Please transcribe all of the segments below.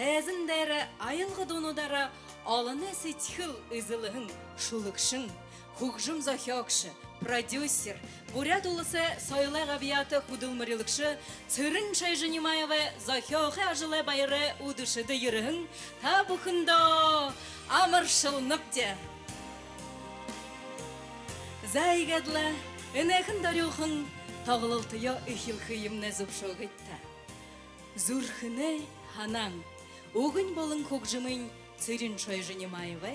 тәзіндері айылғы донудары алыны сетхіл үзілігін шулықшың, хұқжым захиокшы, продюсер, бурят улысы сойлы ғабияты худылмырылықшы, цырын Шайжанимаевы захиоқы ажылы байыры удышыды ерігін, та бұқында амыршылнып де. Зайгадла, үнәхін дарюхын, тағылылтыя үхілхүйімні зұпшоғытта. Зурхыны ханаң, оғын болын көкжімін цырын Шайжанимаевы,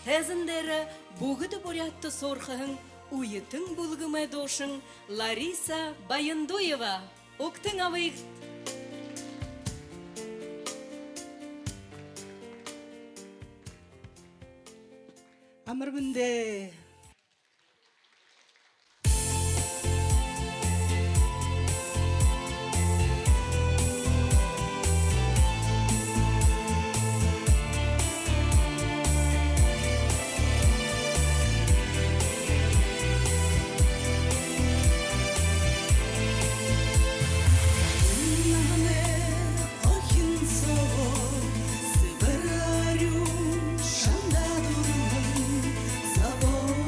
тәзіндері бұғыды бурятты сорқығын уйытың бұлғымы дошың Лариса Баяндуева. Оқтың авық. Амыргүнде. Сыбырарю шанда дурмын, завод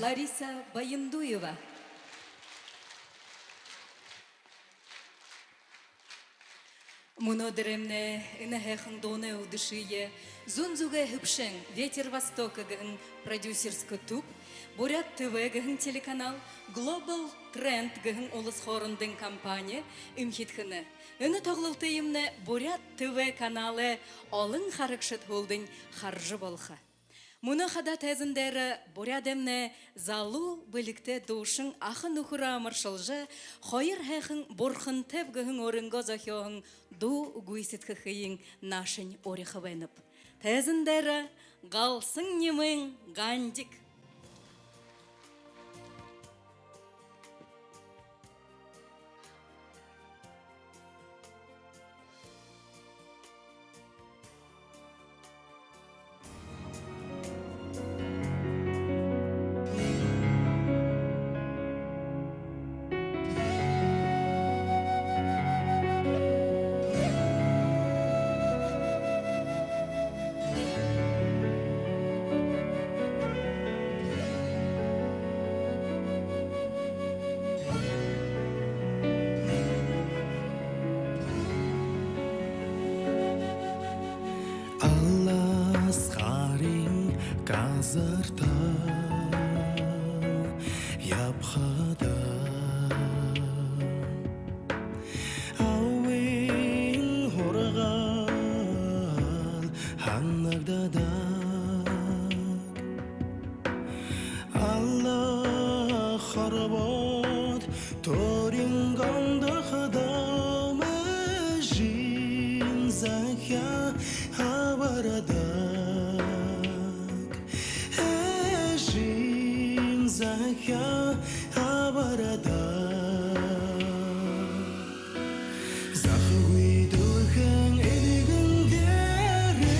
Лариса Баяндуева. Мунодеремне инахехан доне удышие, зунзуге хыпшен, ветер востока гын продюсерско туп, Бурят ТВ гын телеканал, Global Trend гын улыс хорындың компания, имхитхыны. Үні тоғлылтыйымны Бурят ТВ каналы олың харықшыт холдың харжы болха. Мұны қада тәзіндері Бурядемне залу білікті душың ақын ұқыра амыршылжы, қойыр әқін бұрқын тәп гіхін орынға захиоғын ду гүйсет қықыйын нашын орықы веніп. Тәзіндері ғалсың немің ғандик. Казарта япхада ауин хорган ханнагдада Аллах харбот торинганда хадама жин захя хабарада Захя абарада Захуи дулхан элигэн дэрэн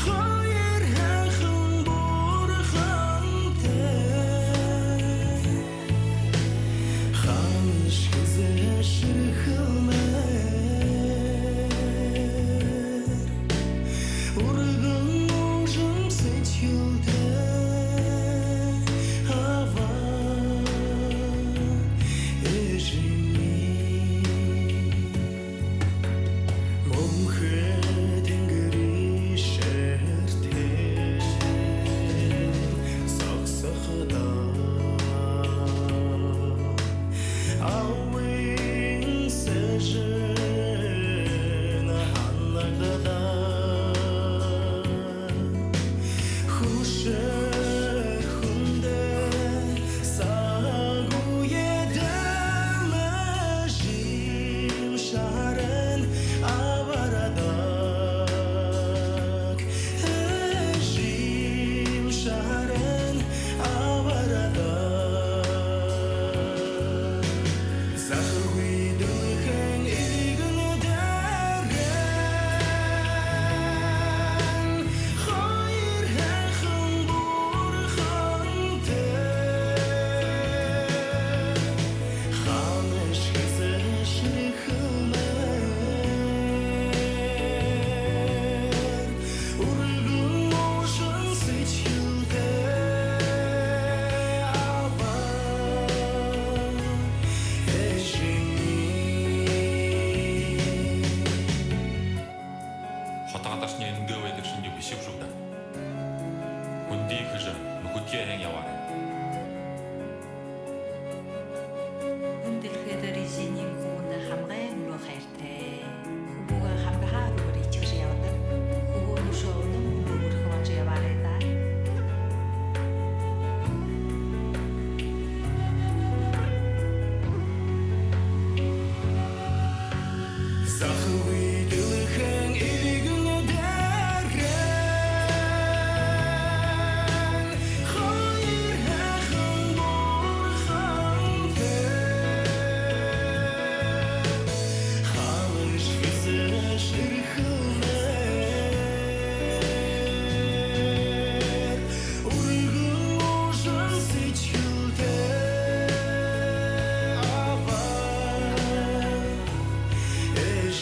Хайр хахан бурхан тэн Ханш хизэ ширхэлмэр Урган ужам сэтхилдэ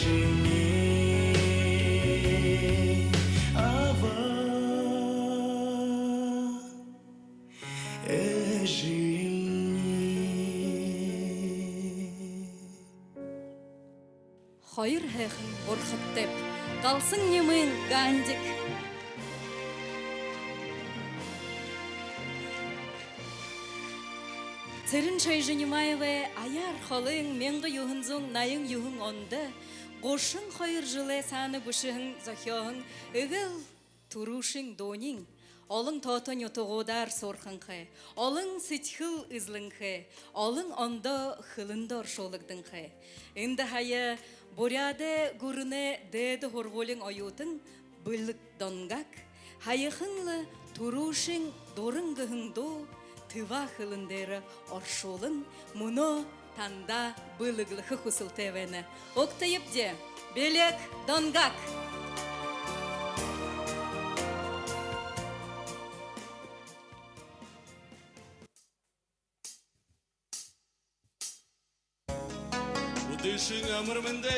She Хайыр хэхэн бурхаттеп, қалсын немін гандик. Церін Шайжынымаеве аяр холың менгі юхынзың найың юхын онды, қошын хайыр жылы саны бұшығын зохиоғын үгіл турушың донин. Олың тотын ютуғудар сорхынқы, олың сетхіл үзліңқы, олың онда хылындар шолығдыңқы. Инді хайы буряды гүріне деді хорғолың ойутын бұлық донгак, хайықынлы турушың дорыңғығыңду тыва хылындері оршолын мұны танда бұлығлығы құсылтевені. Оқтайып де, белек донгак. Düşün ömrümünde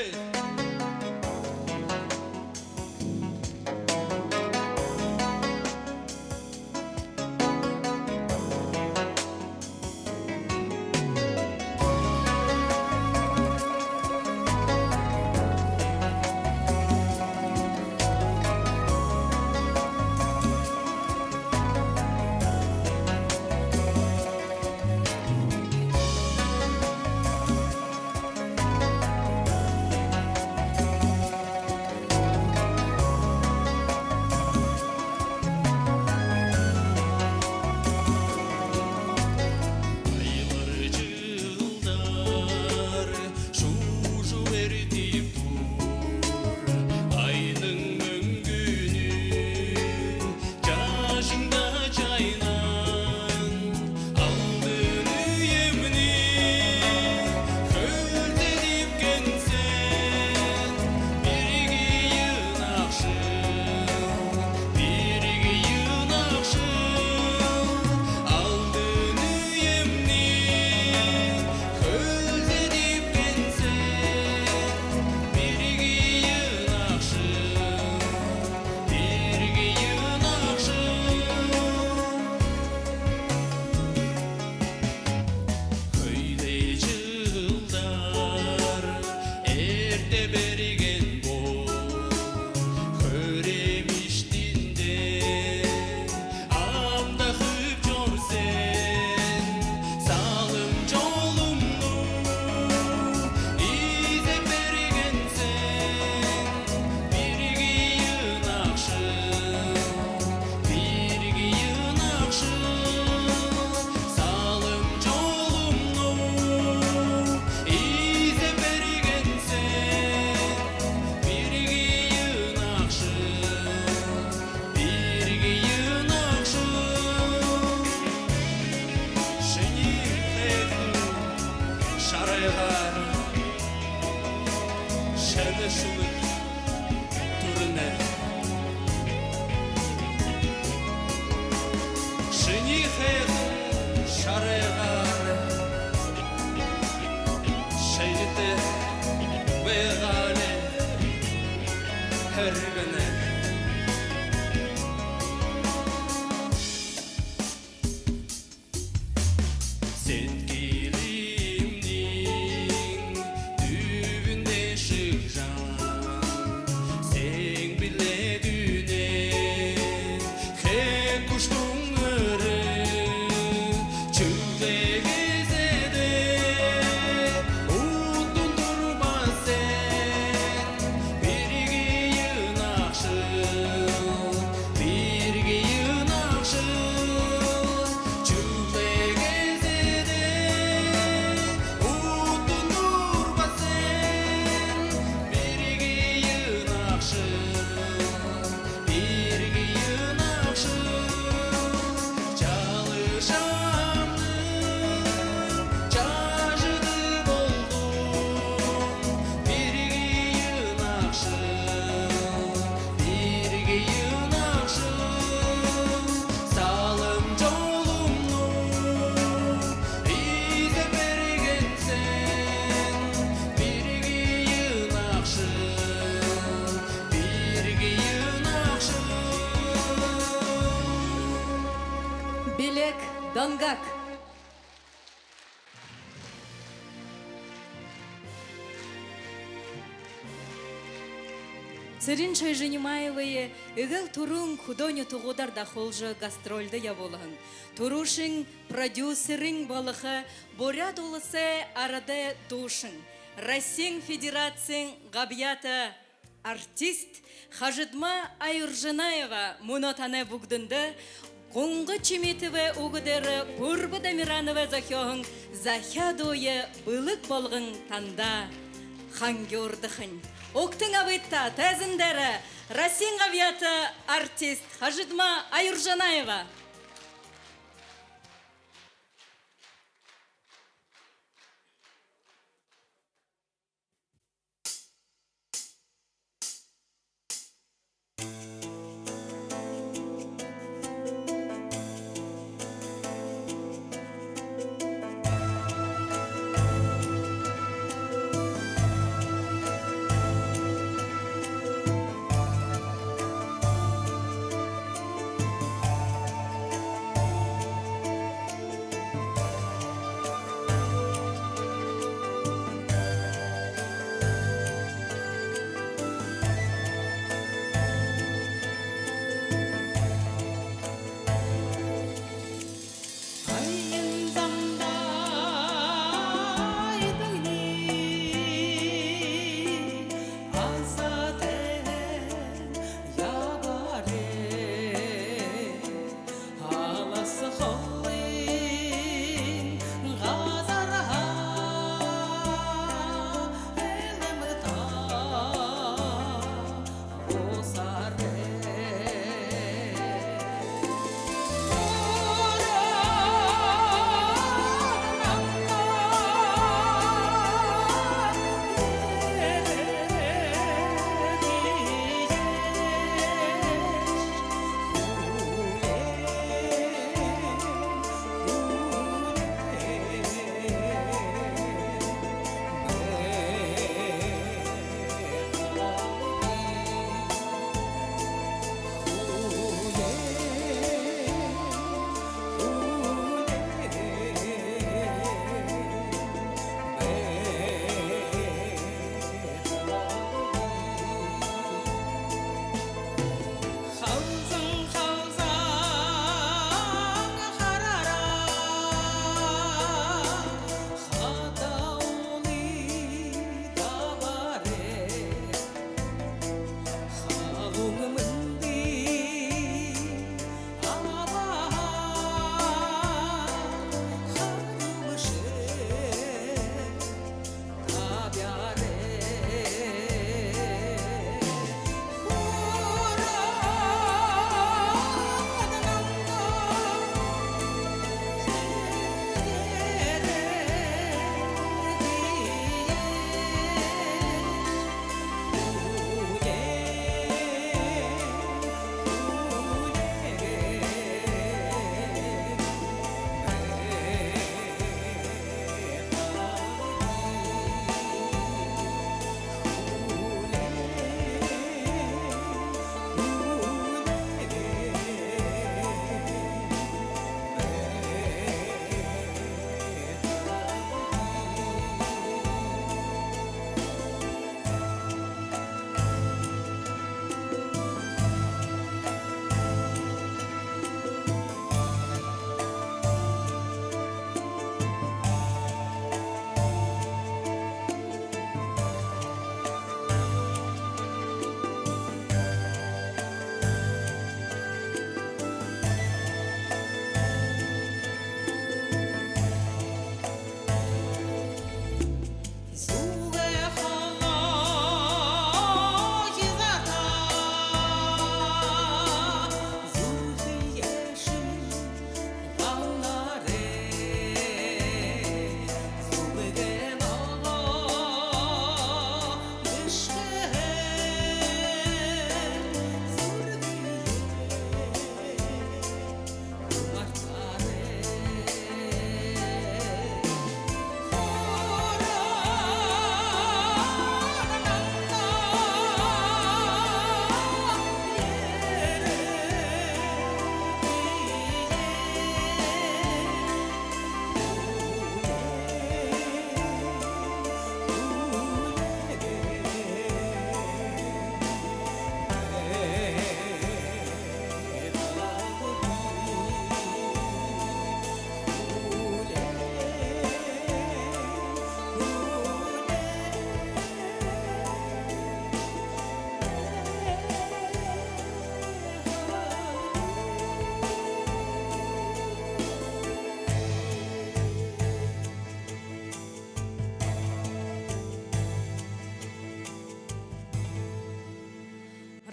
Донгак. Цирин Шайжинимаевые игел турун худоню тугудар да холжы гастрольды я болығын. Турушин продюсерин балығы Бурят улысы арады душин. Россия Федерациян габията артист Хажидма Айыржанаева мұнотаны бұгдынды Қоңғы чеметіві уғыдары Пұрбы Дамирановы захёғын Захядойы бұлық болғын танда ханги ордықын. Оқтың абытта тәзіндері Россия габията артист Хажидма Айыржанаева.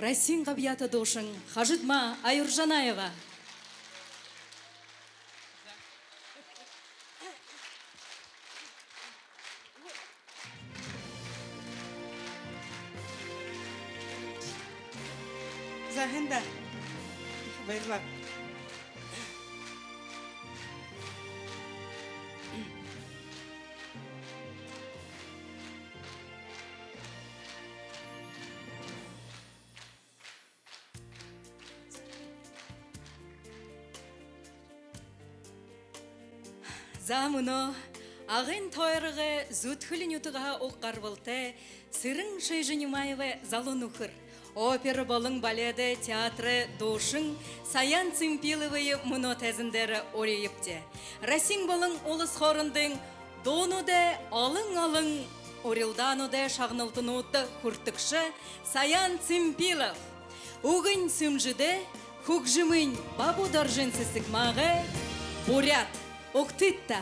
Расин Габията Дошин, Хажитма Аюржанаева. Захында. Байырлап. Замыно, ағын тойрығы зүтхілін ütіға оққар болты, сырың шайжынымайвы залон ұқыр. Опера болың баледы, театры дошың, саян цимпилывы мұно тәзіндері орейіпте. Расин болың олыс хорындың, доныды алың-алың, орелданыды шағнылтын оты хүртікші саян цимпилов. Уғын сүмжіді, хүкжімін бабу доржынсысық мағы, бурят. Октытта.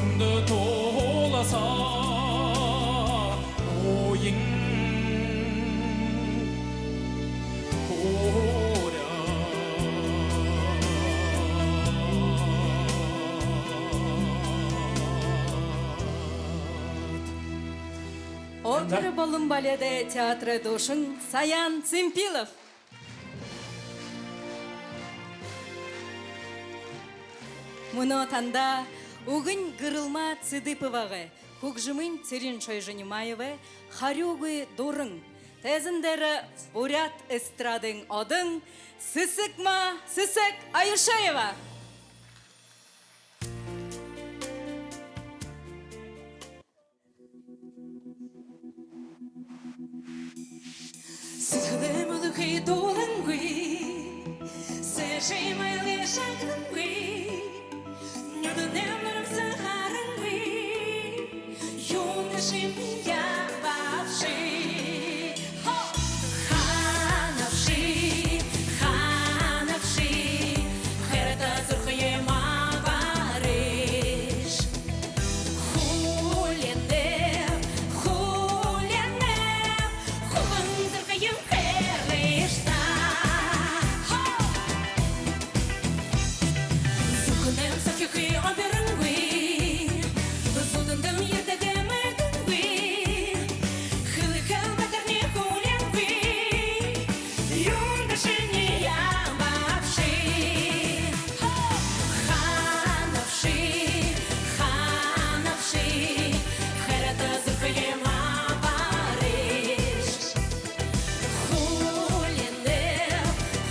сағымды толаса ойың Опера балым баледе театры душын Саян Цимпилов. Мұны танда угын гырылма Цыдыповағы, Кукжымын Цирин Шойжанимаевы, Харюгы Дорың, тезіндері Бурят эстрадың одың Сысыкма Сысык Аюшаева. Сыхлымылығы долыңғы, сыжымайлы шағынғы, нүдінем нұрым сығарыңғы, юнышым ябавшы. Ханавшы, ханавшы, қайрата зұрқыема барыш. Хуленеп, хуленеп, хубын зұрқыем қайрышта. Зұрқынем сақиқи оберіңгі, зұлдындым ердігі мәдіңгі, хылы-хыл бәкірне хуленгі, юнгашыне ябапшы. Ханавшы, ханавшы, қайрата зұрқыема барыш. Хуленеп,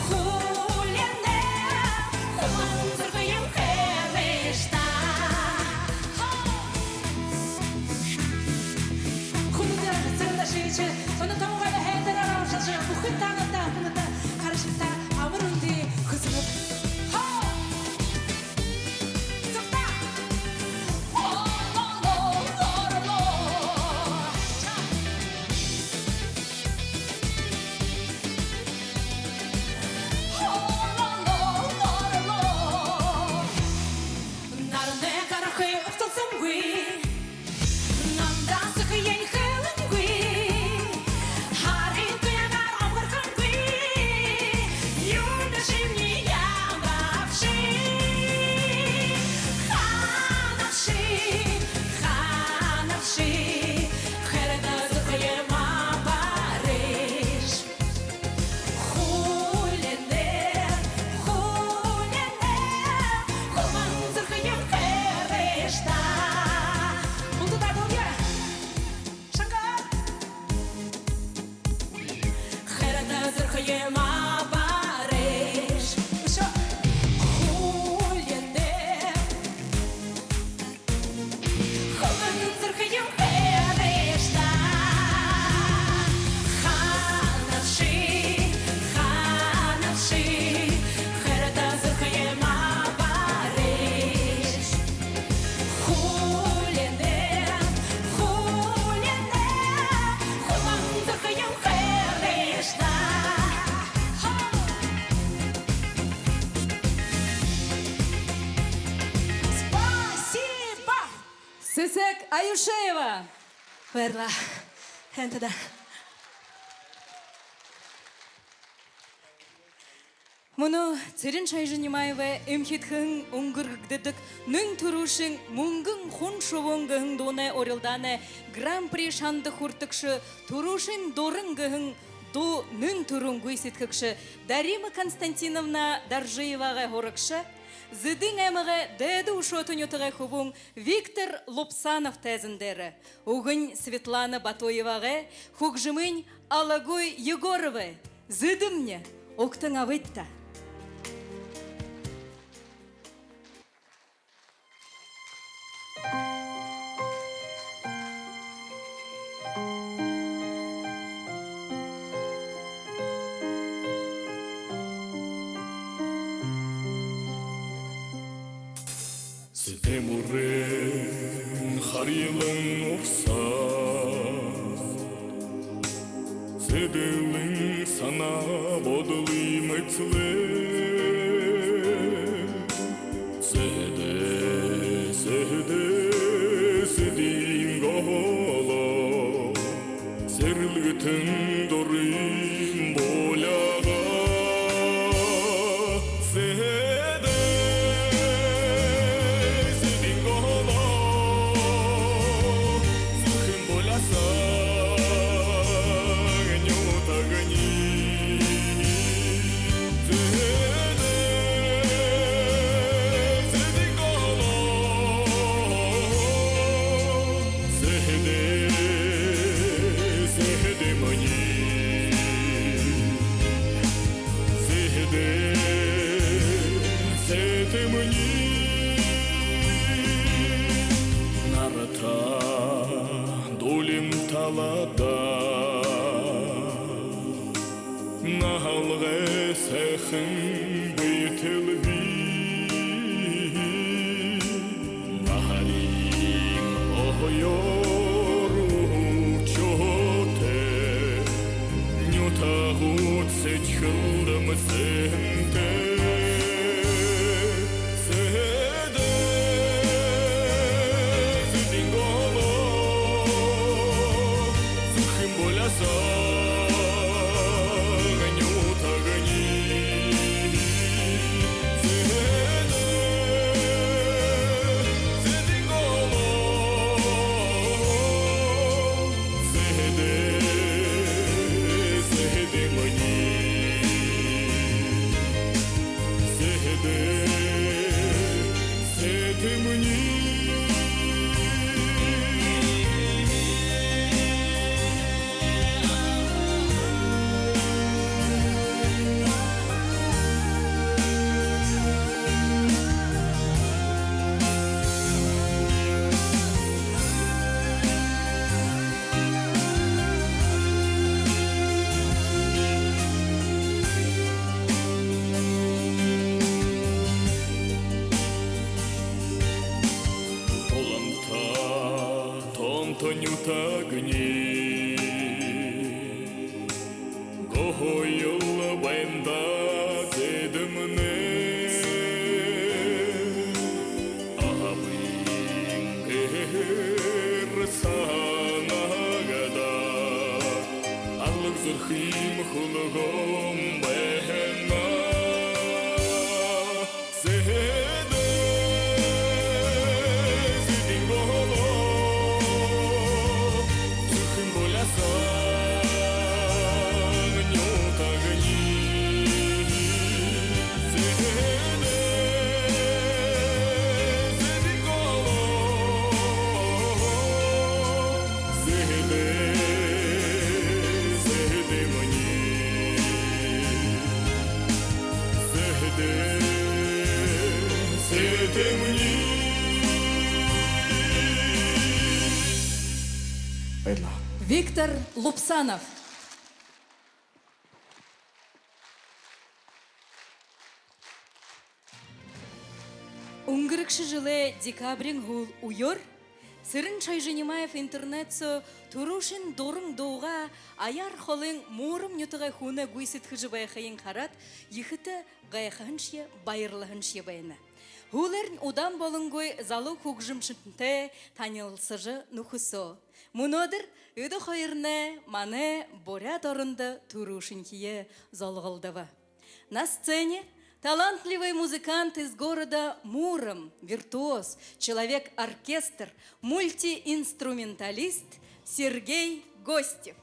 хуленеп, хубын зұрқыем қайрышта. Құлыда сырында шейче, соны тамғайлы әйдер арау шашы, бұқын таңында, бұнында, қарышықта, амырынды қызынып. Сықта! О-ло-ло-ло-ло-ло. О-ло-ло-ло-ло. Нарынды қарақы ұқтылсым ғой, намда сықы ең қылын ғой, харин тұяғар амырқын ғой, юндашым не ябапшы. Ханавшы, ханавшы, қайрата зұрқыема барыш. Хуленеп, хуленеп, хубын зұрқыем қайрышта. Бұлдыда долге, шаңға. Қайрата зұрқыема барыш. Үші. Хуленеп, хубын зұрқыем қайрышта. Ханавшы, ханавшы, қайрата зұрқыема барыш. Хуленеп, хуленеп, хубын зұрқыем қайрышта. Спасибо! Сысык Аюшаева. Верла, хентеда. Мұны Цирин Шойжанимаевы эмхитхын оңгыргдыдық нүн тұрушын мұңгын хун шовоңгығын доны орылданы гран-при шанды хуртықшы тұрушын дорыңгығын до нүн тұрын гүйсеткікші Дарима Константиновна Даржиеваға хорықшы, зыдың әмігі дәді ұшотын өтіғай хубың Виктор Лопсанов тәзіндері, оғын Светлана Батоеваға, Хукжымын Алагой Егоровы, зыдымне, оқтың авытта. Сетемурен харилын опса, седелин сана бодылы мыцлы. Седе, седе, Сытын дұрын боляға Седе Седин ғола Сухын боляса Нютағыни Седе Седин ғола Седе Седе мені Седе Седе мені Нарата долім талада Нағалғы сәхін бейтілгі Нағарим ойору чоте Нютағут сечхылдым сенте Седе Седин ғола Сухым боляса Нютағыни Седе Седин ғола Седе Седе мені Седе Седе мені Толанта тонютағыни Гойыл байында дедіміне Абың ғыр санағада Арлық зұрхим хулығым бәйіна Седе Седин ғола Сухым боляса Нютағыни Седе Седин ғола Седе Седе мені Седе Седе мені Виктор Лупсанов. Унгрыкшы жылы декабрин гул уйор, Сырын Чайженимаев интернетсо турушин дорың доуға аяр холын морым нютыға хуна гуйсит хыжы байхайын қарат, ехіті ғайханшия байырлығаншия байына. Хулерн удан болынгой залу хугжымшынте танылсыжы нухусо. Мунодыр өді хайырны мане борят орынды турушинкие залғылдыва. На сцене талантливый музыкант из города Муром, виртуоз, человек-оркестр, мультиинструменталист Сергей Гостев.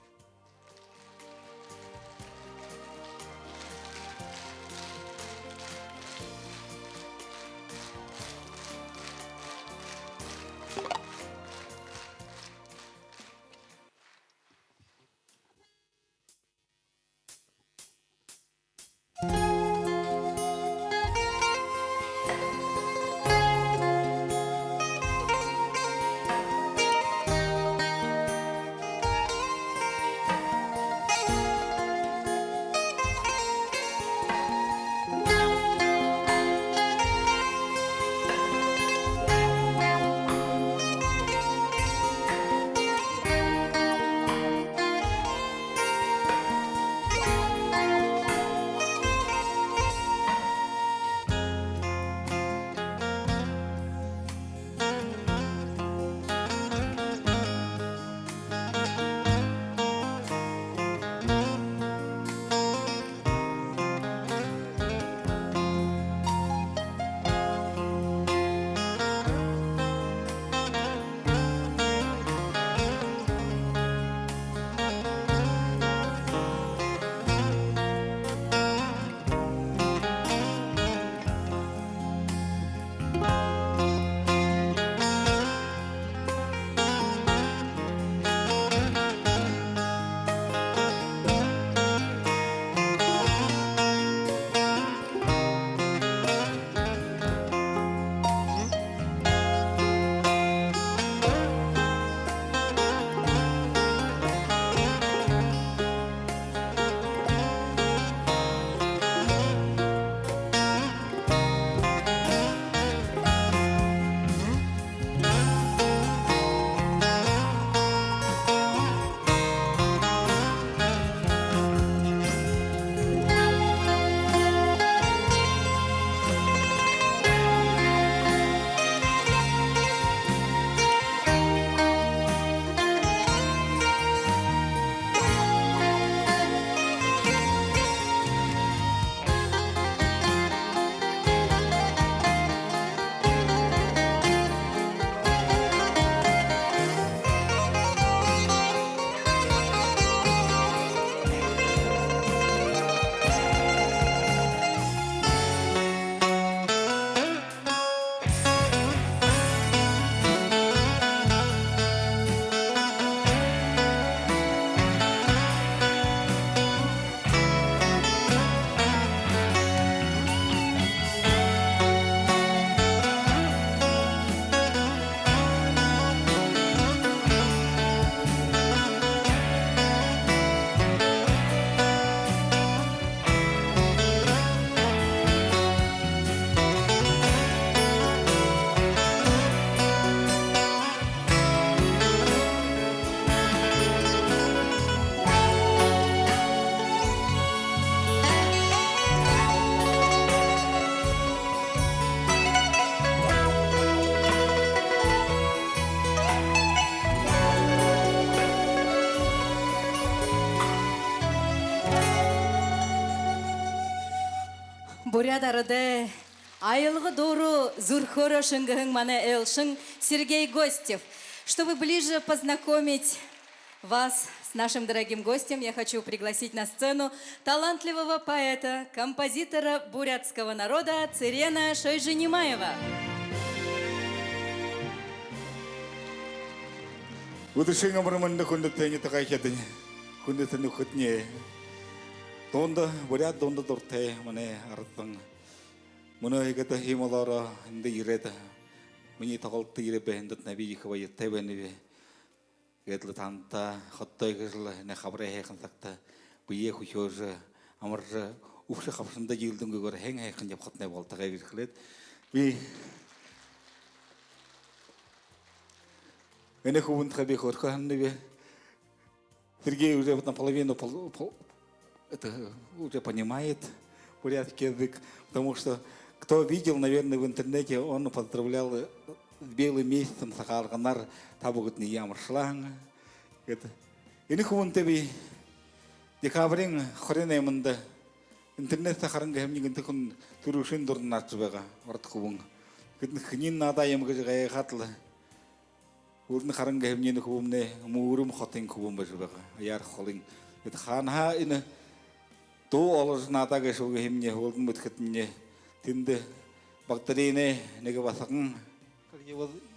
бурядарыды айылғы дору зурхора шынгыхың мане элшың Сергей Гостев. Чтобы ближе познакомить вас с нашим дорогим гостем, я хочу пригласить на сцену талантливого поэта, композитора бурятского народа Цирена Шойженимаева. Удышың амырманды күндеттені тағайкетіне, күндеттені күтіне. Донда, бурят донда дұртай, міне арыттың. Мұны егеті хималары үнді ереді. Мені тағалты еребе үндет нәбі еківа еттай бәнебе. Гетлі танта, хоттай кежілі, не қабырай хайқын сақта. Бұйе құшөжі, амыржы, ұқшы қапшында елдің көгері хәң хайқын жеп құтнай болтаға беркілет. Мне хубун тхаби хорханны бе. Сергей уже наполовину это уже понимает бурятский язык, потому что кто видел, наверное, в интернете, он поздравлял с белым месяцем Сахарганар, табугутный ямаршланг. Это. И не хубун тебе декабрин хоренемында интернет Сахаранга хемнигин текун турушин дурнарчбега орт хубун. Кытны хнин надаем гыжгая хатлы. Урны харанга хемнени хубумне муурум хотин хубум бажбага яр холин это ханха ины то олжната гашуга хемне холдун бүткетне тинде бактерине неге басакын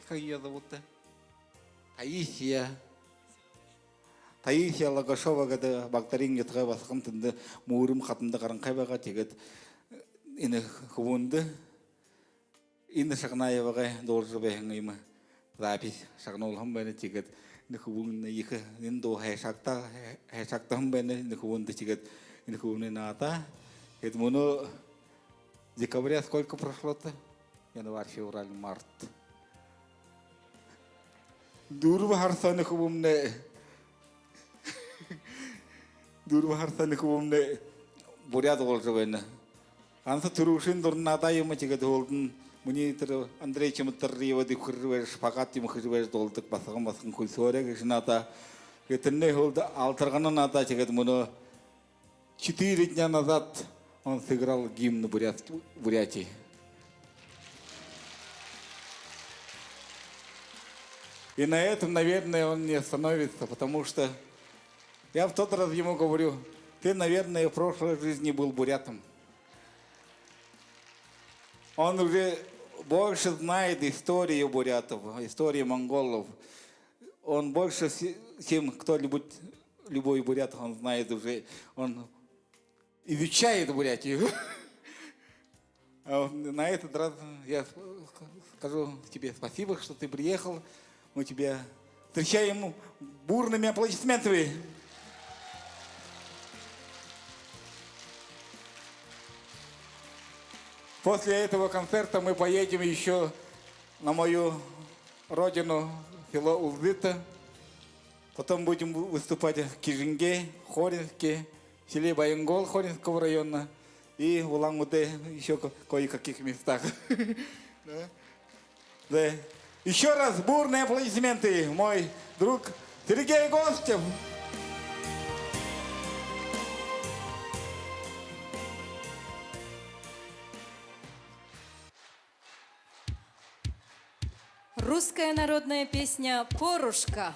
как ее зовут-то Таисия Лагашова гада бактерин гетга басакын тинде муурум хатында каранкай бага тегет ины хубунды ины шагнаевага должбе хеңиме запись шагнол хамбене тигет нихубун нихе ниндо хэшакта хамбене нихубун тигет нихубун ната это моно декабря сколько прошло-то январь февраль март дурва харса нихубумне бурят олжбене анса турушин дурната йома тигет холдун Мне Андрей Чематарриева дикурвер шпагат ему хижвер долдык басаган кульсорек жната. Это не холда алтаргана ната чегет моно 4 дня назад он сыграл гимн Бурятии. И на этом, наверное, он не остановится, потому что я в тот раз ему говорю, ты, наверное, в прошлой жизни был бурятом. Он уже больше знает историю бурятов, историю монголов. Он больше, чем кто-нибудь, любой бурят, он знает уже, он изучает Бурятию. На этот раз я скажу тебе спасибо, что ты приехал. Мы тебя встречаем бурными аплодисментами. После этого концерта мы поедем еще на мою родину, село Узыта. Потом будем выступать в Кижинге, Хоринске, в селе Баянгол Хоринского района и в Улан-Удэ, еще кое-каких местах. Да. Еще раз бурные аплодисменты, мой друг Сергей Гостев. Русская народная песня «Порушка».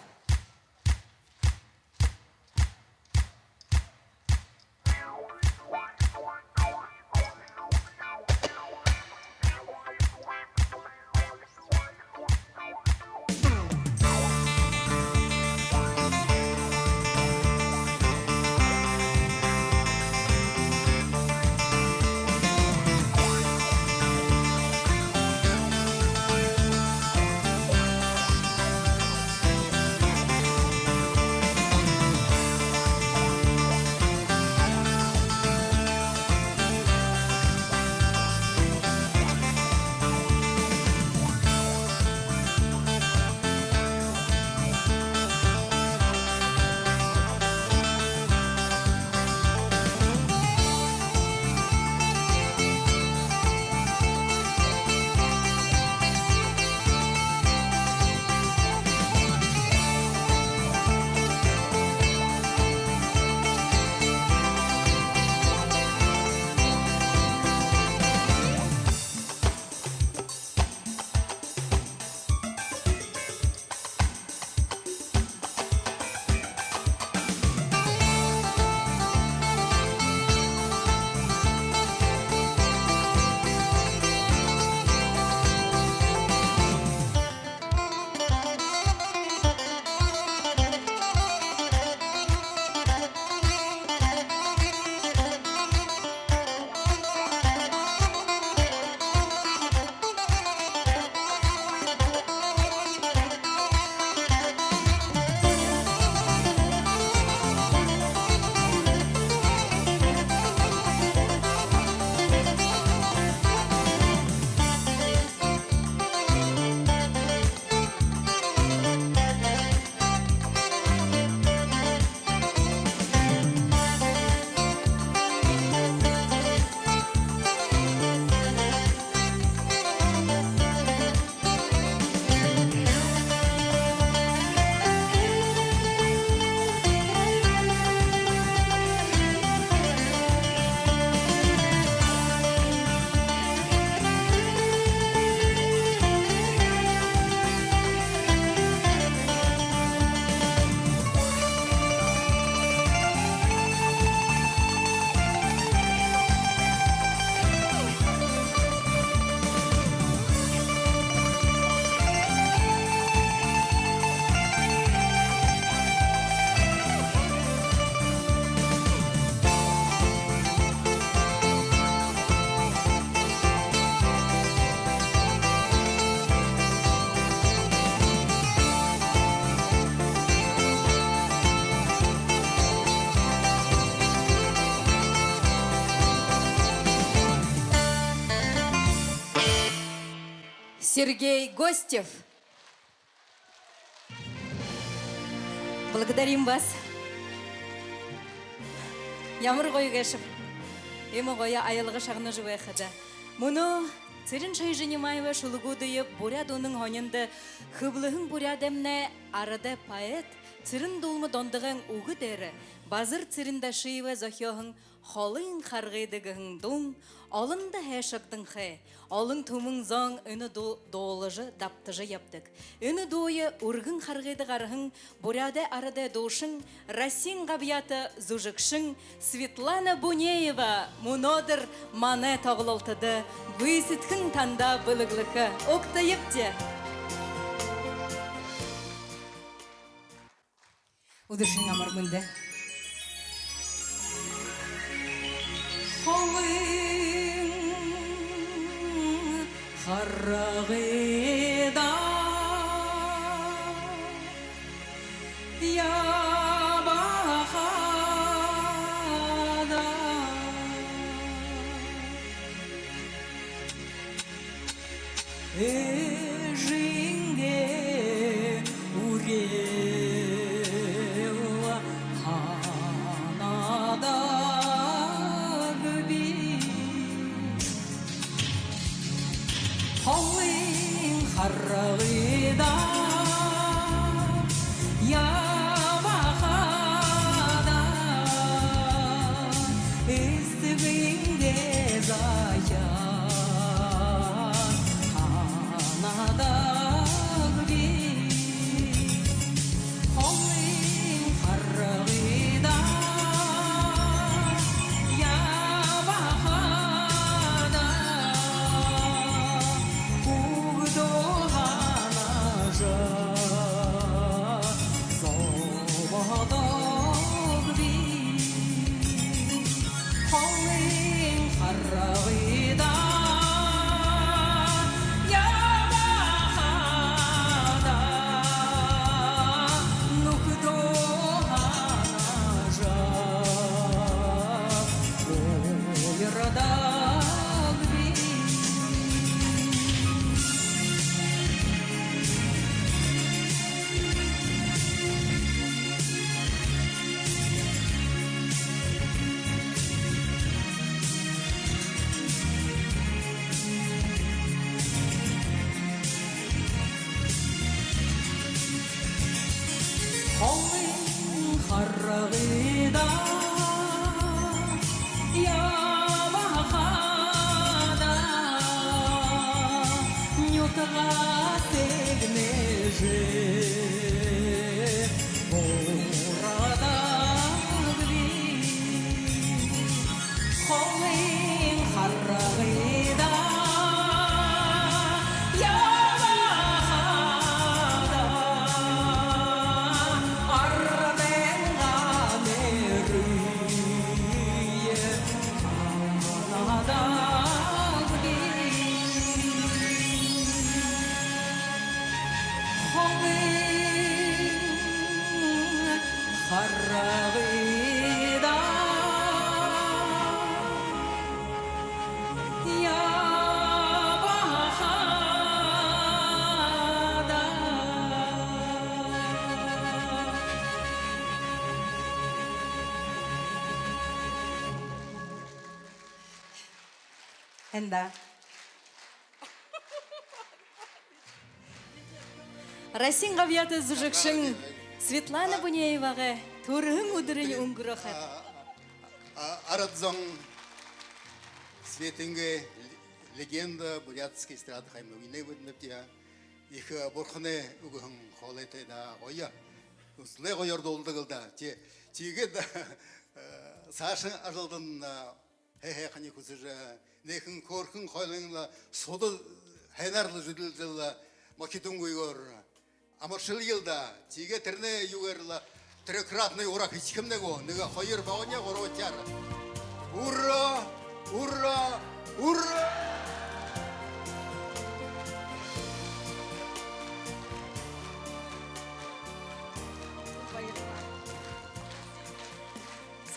Сергей Гостев. Благодарим вас. Ямар гоё гэшв. Эмо гоё аялга шагны жвэхада. Муну цэрэн шайжынимаева шулугудыйы буряд оның хонянды хыблыхын бурядемне арада поэт цэрэн дулмы дондығын уғы дәрі базыр цэрэндашыйва зохёхын холын харгыдыгын дун олынды хэшактын хэ олын тумын зон үні доолыжы даптыжы яптык. Үні дойы ургын харгыдык архын буряде арада дошын Расин габията зужыкшын Светлана Бунеева мунодыр мане тоғылылтыды высытхын танда былыглықы октайыпте. Удышын амар мынды. Холын харағыда ябахада эжинге урел ханада холын харағыда ябахада істігінде заян ханада холын харағыда Энда. Расин габията зужыкшын Светлана Бунееваға турын удырын уңгырохат. Арадзон Светинге легенда бурятской эстрады хаймовине выднептия. Их борхане угын холете да оя. Усле ойор долдыгылда. Тиге да Сашын ажылдын хе-хе-хани кузыжа. Нехін коркын хойлыңла соды хенарлы жүділділі макетун гойгор. Амаршыл елда тиге тірне югерла трекратный урак ичкімнего. Нега хойыр бауня горотяр. Ура! Ура! Ура!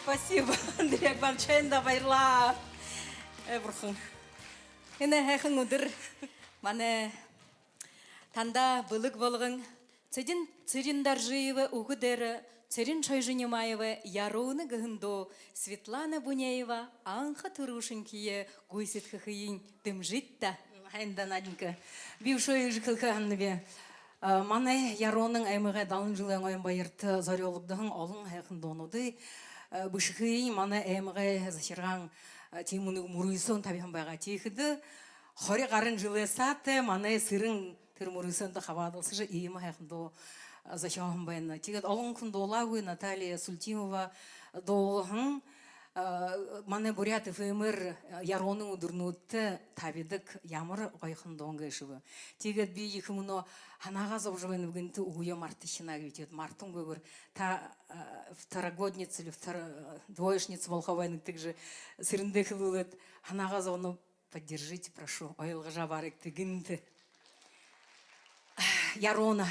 Спасибо, Андрей Акбарченда, байла. Эбрхун. Эне хэхэн өдөр мане Танда былык болғың, цедин Цириндаржиева угудері, Цирин Шойжинемаева яруны гыгындо, Светлана Бунеева анха турушын кие гуйсет хыхыйын дымжитта. Хайнда Наденька. Бившой жыкылка анныбе. Маны яроның аймыға далын жылын ойын байырты зарелыгдығын олың хайқын доноды. Бушықый маны аймыға зашырған тимуны мұруйсон табихан байға тейхіді. Хори қарын жылы саты маны сырын тыр мұруйсонды қабадылсы жы иемі хайқын до зашырған байына. Тегет олың күн долагы Наталья Сультимова доғын. Маны Бурят ФМР яроның удырнуытты табидік ямыр қойқын доңғы ішіві. Тегет бей екі мұны ханаға зобжывайны бүгінті уйы мартышына өйтеді. Мартын көгір та второгодница или двоечница волховайны тік же сырындық үлет. Ханаға зобны поддержите, прошу. Ойылғы жабарек тігінті. Ярона.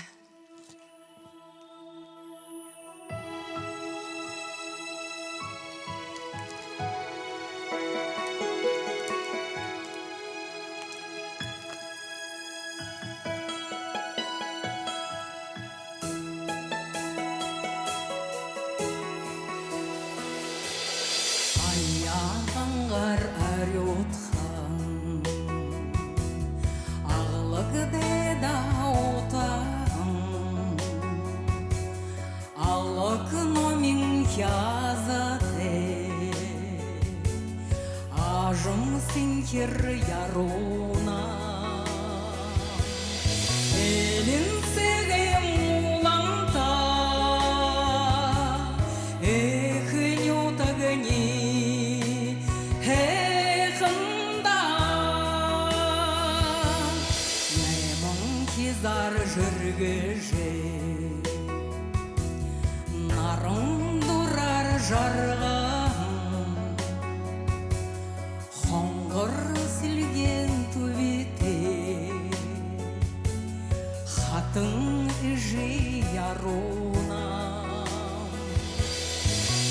Аяғанғар әріотхан Ағылығы да отан Аллық номин язады Ажым сенкер яруна Елін сігім уланта Эхін отағыне Зар жүргіже Нарың дұрар жарғам Хоңғыр сілген түбете Хатын жи яруна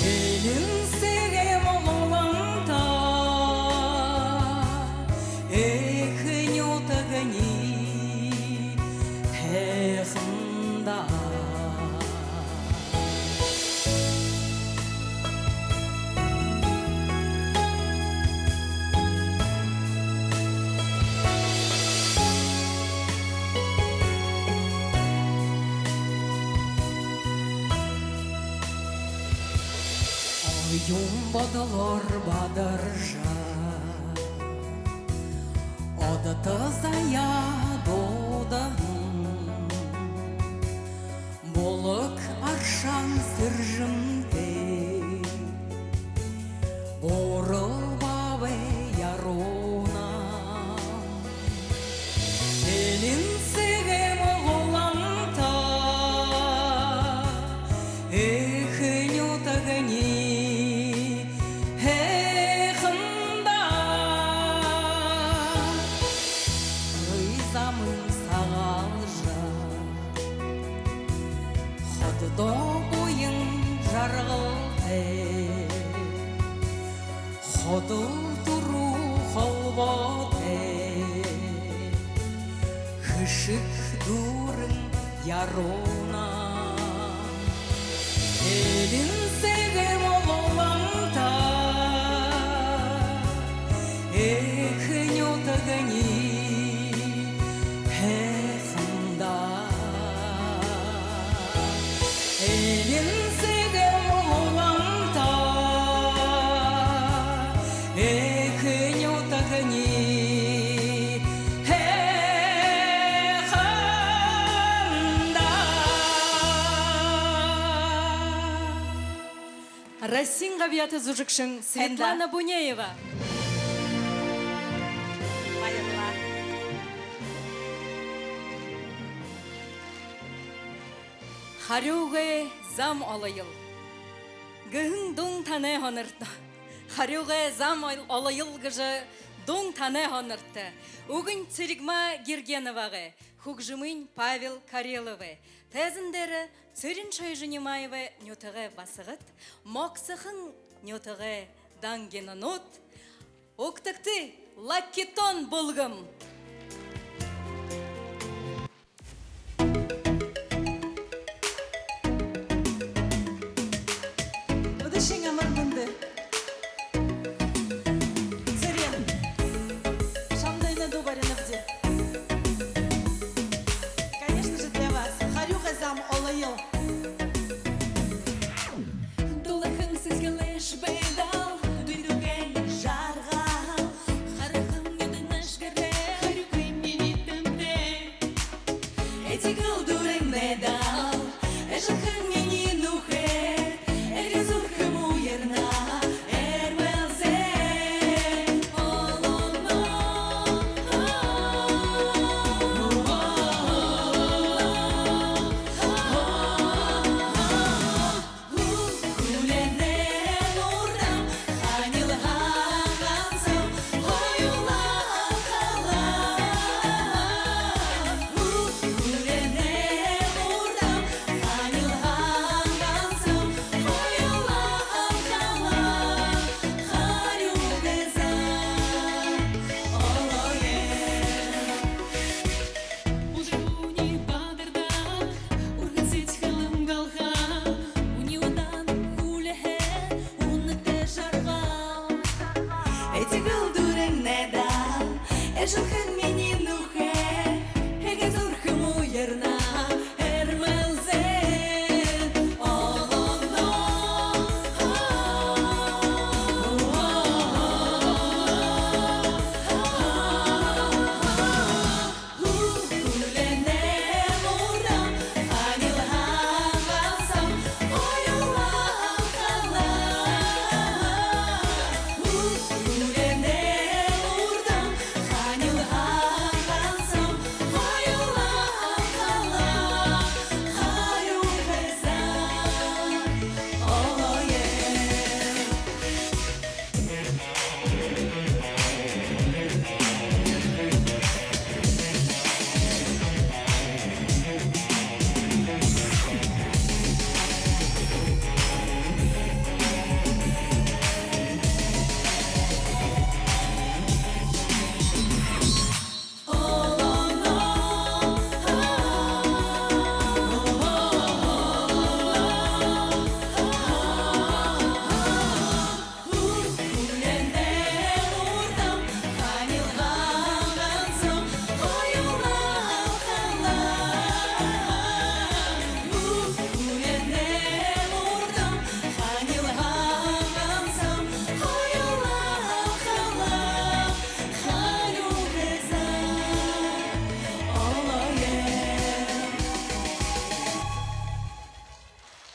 Елін сегем оланта Эхін отағыне Ехында Ойым бодылыр бадыржа Одыты зая додан Болық аршан сыржымды Борыл бабы яруна Елін сігім ғоламта Эхін отағыне Эхында Рызамын сағал До бойың жарғылды Ходыл тұру қолбоды Күшік дұрын яруна Елін сегім оланта Эхін отағыне Эхында Елін сегім оланта Эхін отағыне Расин ғабияты зұжықшың Светлана Бунеева. Харюғы зам олайыл. Гүхін доң таны хонырды. Харюғы зам олайыл гыжы доң таны хонырды. Угін Циригма Гергеновағы, Хугжымын Павел Кареловы. Тәзіндері Цирин Шойжинемаевы нөтіғі басығыт, Моксықын нөтіғі дангенанот, Оқтықты лаккетон болғым.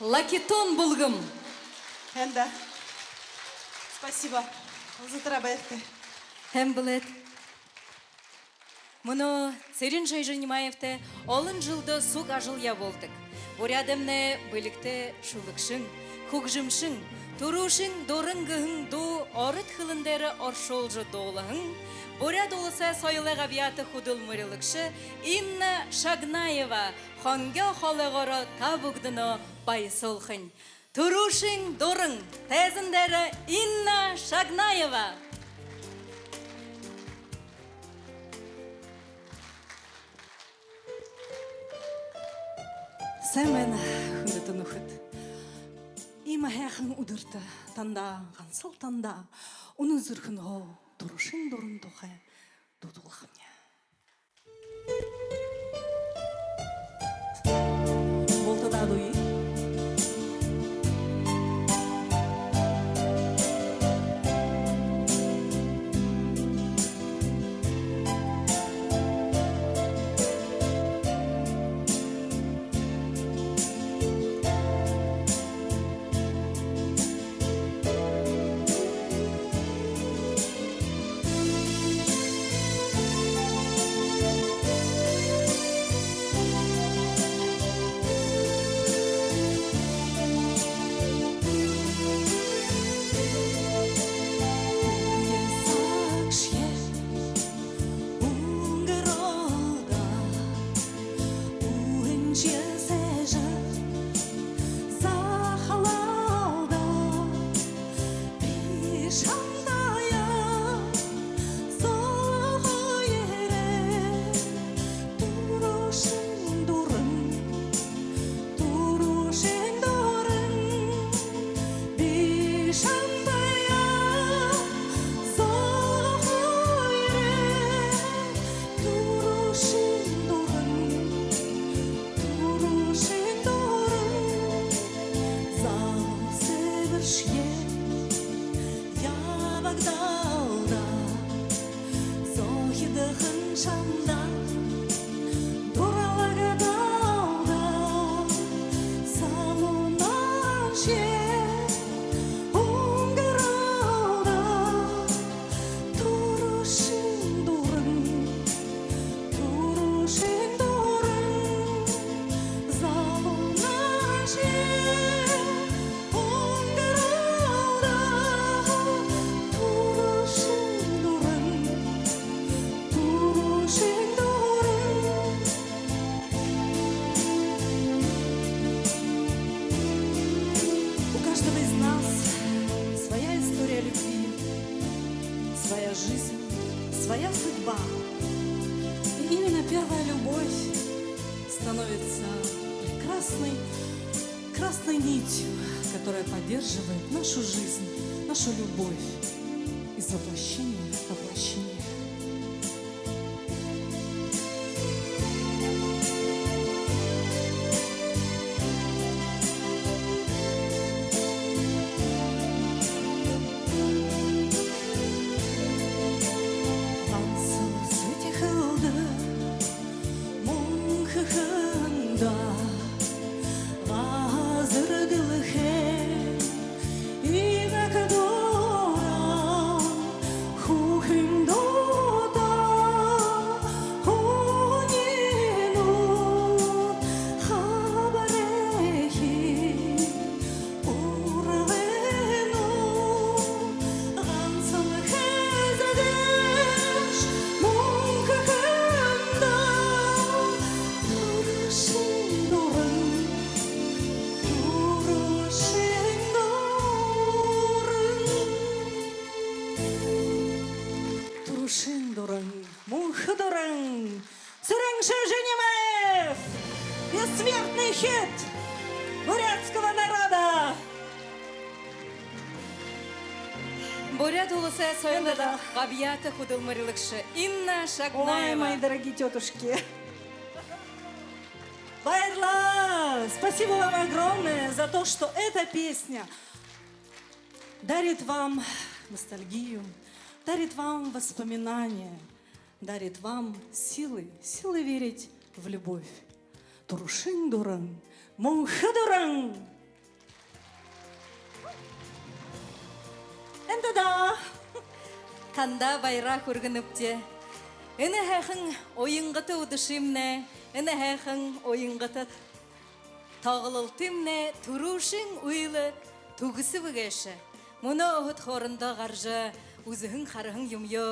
Лакитон булгым. Энда. Спасибо. Затырабаевты. Hem білет. Мұны Церин Шайжанимаевты олын жылды сук ажыля болдық. Борядымны білікті шулықшың, хұқжымшың, тұрушың, дорыңғың ду орыт хылындары оршолжы долығың, боряд олыса сойлы ғавияты худыл мұрылықшы Инна Шагнаева ханга халығыры табуғдыны байсылхын. Тұрушың, дорың, тәзіндері Инна Шагнаева. Сәмен хүндітін үхіт. Има хәхін ұдырты, танда, ғансыл танда, ұны зүрхін ғо, тұрышын дұрын тұқы, дұдылғымне. Болты да дуи. Своя судьба. И именно первая любовь становится красной нитью, которая поддерживает нашу жизнь, нашу любовь из воплощения в воплощение. Церин Шайжанимаев! Бессмертный хит бурятского народа! Боряд улыса сойлы ғавияты худыл мұрылықшы Инна Ой, Шагнаева. мои дорогие тетушки! Байрла! Спасибо вам огромное за то, что эта песня дарит вам ностальгию, дарит вам воспоминания, дарит вам силы верить в любовь. Турушин дуран, мунха дуран, да. Танда байра көргініпте. Үні әхің ойынғыты ұдышымне, үні әхің ойынғыты тағылылтымне, тұрушың ұйлы туғысы бүгеші. Мұны оғыт хорында ғаржы, үзіхің қарығың юмйо,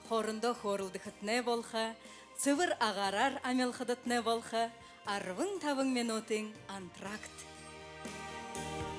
хорында хорылдықытне болха, цывыр ағарар амелхыдытне болха, арвың табың мен отың антракт.